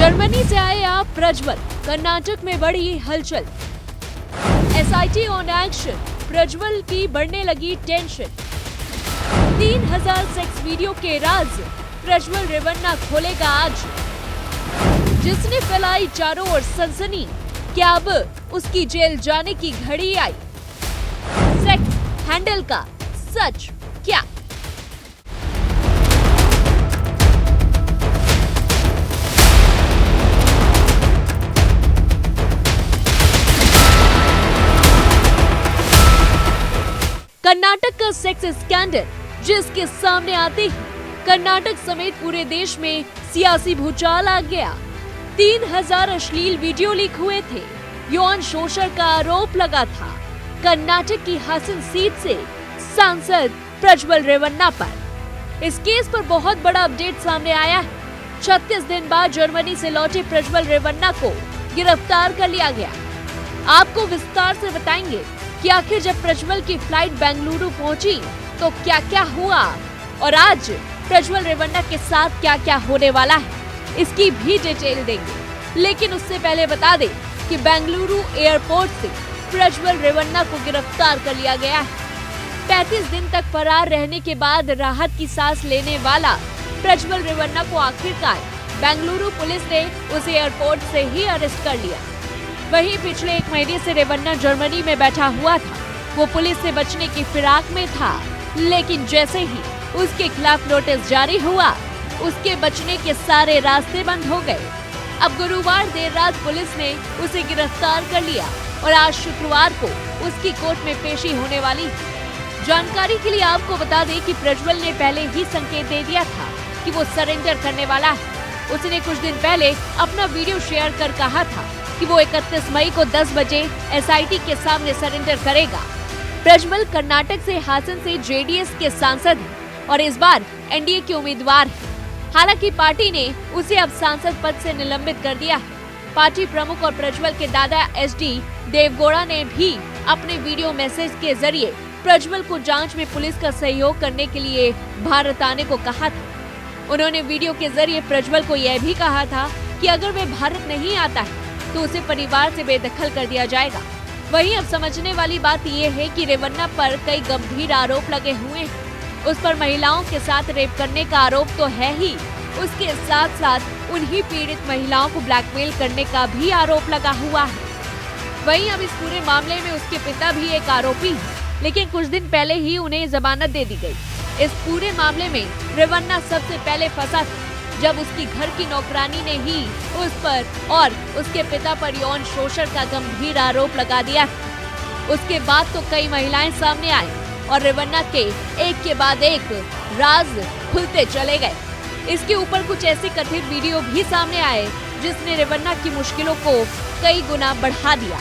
Germany से आए आप प्रज्वल, कर्नाटक में बढ़ी हलचल। एसआईटी ऑन एक्शन, प्रज्वल की बढ़ने लगी टेंशन। 3000 सेक्स वीडियो के राज प्रज्वल रेवन्ना खोलेगा आज। जिसने फैलाई चारों ओर सनसनी, क्या अब उसकी जेल जाने की घड़ी आई? सेक्स हैंडल का सच क्या? कर्नाटक का सेक्स स्कैंडल, जिसके सामने आते ही कर्नाटक समेत पूरे देश में सियासी भूचाल आ गया। 3000 अश्लील वीडियो लीक हुए थे। यौन शोषण का आरोप लगा था कर्नाटक की हासन सीट से सांसद प्रज्वल रेवन्ना पर। इस केस पर बहुत बड़ा अपडेट सामने आया है। 36 दिन बाद जर्मनी से लौटे प्रज्वल रेवन्ना को गिरफ्तार कर लिया गया। आपको विस्तार से बताएंगे कि आखिर जब प्रज्वल की फ्लाइट बेंगलुरु पहुंची तो क्या क्या हुआ और आज प्रज्वल रेवन्ना के साथ क्या क्या होने वाला है, इसकी भी डिटेल देंगे। लेकिन उससे पहले बता दें कि बेंगलुरु एयरपोर्ट से प्रज्वल रेवन्ना को गिरफ्तार कर लिया गया है। 35 दिन तक फरार रहने के बाद राहत की सांस लेने वाला प्रज्वल रेवन्ना को आखिरकार बेंगलुरु पुलिस ने उस एयरपोर्ट से ही अरेस्ट कर लिया। वहीं पिछले 1 महीने से रेवन्ना जर्मनी में बैठा हुआ था। वो पुलिस से बचने की फिराक में था, लेकिन जैसे ही उसके खिलाफ नोटिस जारी हुआ, उसके बचने के सारे रास्ते बंद हो गए। अब गुरुवार देर रात पुलिस ने उसे गिरफ्तार कर लिया और आज शुक्रवार को उसकी कोर्ट में पेशी होने वाली है। जानकारी के लिए आपको बता दें कि प्रज्वल ने पहले ही संकेत दे दिया था कि वो सरेंडर करने वाला है। उसने कुछ दिन पहले अपना वीडियो शेयर कर कहा था कि वो 31 मई को 10 बजे एसआईटी के सामने सरेंडर करेगा। प्रज्वल कर्नाटक से हासन से जेडीएस के सांसद हैं और इस बार एनडीए के उम्मीदवार हैं। हालांकि पार्टी ने उसे अब सांसद पद से निलंबित कर दिया है। पार्टी प्रमुख और प्रज्वल के दादा एसडी देवगौड़ा ने भी अपने वीडियो मैसेज के जरिए प्रज्वल को जांच में पुलिस का सहयोग करने के लिए भारत आने को कहा था। उन्होंने वीडियो के जरिए प्रज्वल को यह भी कहा था कि अगर वे भारत नहीं आता है तो उसे परिवार से बेदखल कर दिया जाएगा। वहीं अब समझने वाली बात यह है कि रेवन्ना पर कई गंभीर आरोप लगे हुए हैं। उस पर महिलाओं के साथ रेप करने का आरोप तो है ही, उसके साथ साथ उन्हीं पीड़ित महिलाओं को ब्लैकमेल करने का भी आरोप लगा हुआ है। वहीं अब इस पूरे मामले में उसके पिता भी एक आरोपी है, लेकिन कुछ दिन पहले ही उन्हें जमानत दे दी गई। इस पूरे मामले में रेवन्ना सबसे पहले फंसा था जब उसकी घर की नौकरानी ने ही उस पर और उसके पिता पर यौन शोषण का गंभीर आरोप लगा दिया। उसके बाद तो कई महिलाएं सामने आई और रेवन्ना के एक के बाद एक राज खुलते चले गए। इसके ऊपर कुछ ऐसे कथित वीडियो भी सामने आए जिसने रेवन्ना की मुश्किलों को कई गुना बढ़ा दिया।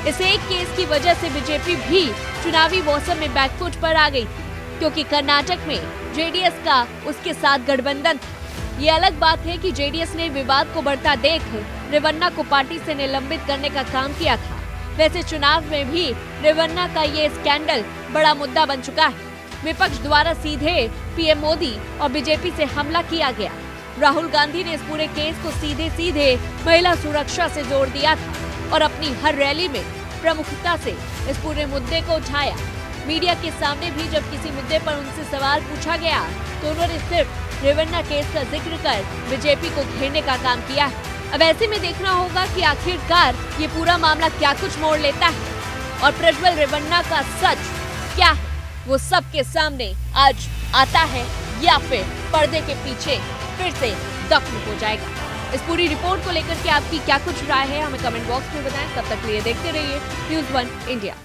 इस एक केस की वजह से बीजेपी भी चुनावी मौसम में बैकफुट पर आ गई थी, क्योंकि कर्नाटक में जेडीएस का उसके साथ गठबंधन था। ये अलग बात है कि जेडीएस ने विवाद को बढ़ता देख रेवन्ना को पार्टी से निलंबित करने का काम किया था। वैसे चुनाव में भी रेवन्ना का ये स्कैंडल बड़ा मुद्दा बन चुका है। विपक्ष द्वारा सीधे पीएम मोदी और बीजेपी से हमला किया गया। राहुल गांधी ने इस पूरे केस को सीधे महिला सुरक्षा से जोड़ दिया था और अपनी हर रैली में प्रमुखता से इस पूरे मुद्दे को उठाया। मीडिया के सामने भी जब किसी मुद्दे पर उनसे सवाल पूछा गया तो उन्होंने सिर्फ रेवन्ना केस का जिक्र कर बीजेपी को घेरने का काम किया है। अब ऐसे में देखना होगा कि आखिरकार ये पूरा मामला क्या कुछ मोड़ लेता है और प्रज्वल रेवन्ना का सच क्या है, वो सबके सामने आज आता है या फिर पर्दे के पीछे फिर से दफन हो जाएगा। इस पूरी रिपोर्ट को लेकर के आपकी क्या कुछ राय है, हमें कमेंट बॉक्स में बताएं। तब तक लिए देखते रहिए News1 इंडिया।